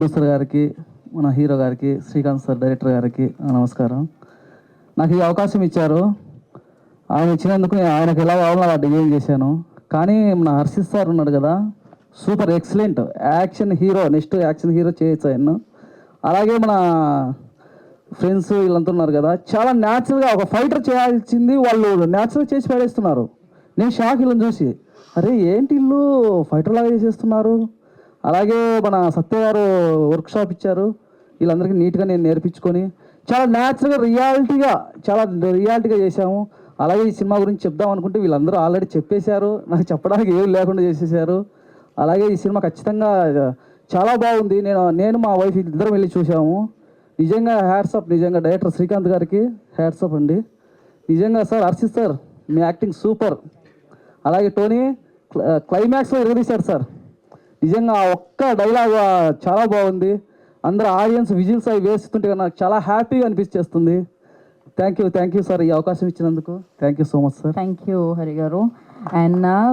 Producer గారికి, మన hero గారికి, శ్రీకాంత్ సార్ డైరెక్టర్ గారికి నమస్కారం. నాకు ఈ అవకాశం ఇచ్చారు. ఆయన ఇచ్చినందుకు నేను ఆయనకు ఎలా కావాలో అలా డిజైన్ చేశాను. కానీ మన హర్షిత్ సార్ ఉన్నాడు కదా, super excellent action hero, next action hero చేయొచ్చు ఆయన. అలాగే మన ఫ్రెండ్స్ వీళ్ళంతా ఉన్నారు కదా, చాలా న్యాచురల్గా ఒక ఫైటర్ చేయాల్సింది వాళ్ళు న్యాచురల్గా చేసి పడేస్తున్నారు. నేను షాక్ వీళ్ళని చూసి, అరే ఏంటి ఇల్లు ఫైటర్ లాగా చేసేస్తున్నారు. అలాగే మన సత్య గారు వర్క్షాప్ ఇచ్చారు, వీళ్ళందరికీ నీట్గా నేను నేర్పించుకొని చాలా న్యాచురల్గా రియాలిటీగా చేశాము. అలాగే ఈ సినిమా గురించి చెప్దాం అనుకుంటే వీళ్ళందరూ ఆల్రెడీ చెప్పేశారు, నాకు చెప్పడానికి ఏం లేకుండా చేసేసారు. అలాగే ఈ సినిమా ఖచ్చితంగా చాలా బాగుంది. నేను మా వైఫ్ ఇద్దరం వెళ్ళి చూసాము. నిజంగా హ్యాట్సప్, నిజంగా డైరెక్టర్ శ్రీకాంత్ గారికి హ్యాట్సప్ అండి. నిజంగా సార్, హర్షిత్ సార్ మీ యాక్టింగ్ సూపర్. అలాగే టోనీ క్లైమాక్స్లో ఎరగదీశారు సార్. నిజంగా ఒక్క డైలాగ్ చాలా బాగుంది. అందరూ ఆడియన్స్ విజిల్స్ అవి వేస్తుంటే నాకు చాలా హ్యాపీగా అనిపించేస్తుంది. థ్యాంక్ యూ సార్, ఈ అవకాశం ఇచ్చినందుకు. Thank you so much sir. Thank you, Hari Garu. And now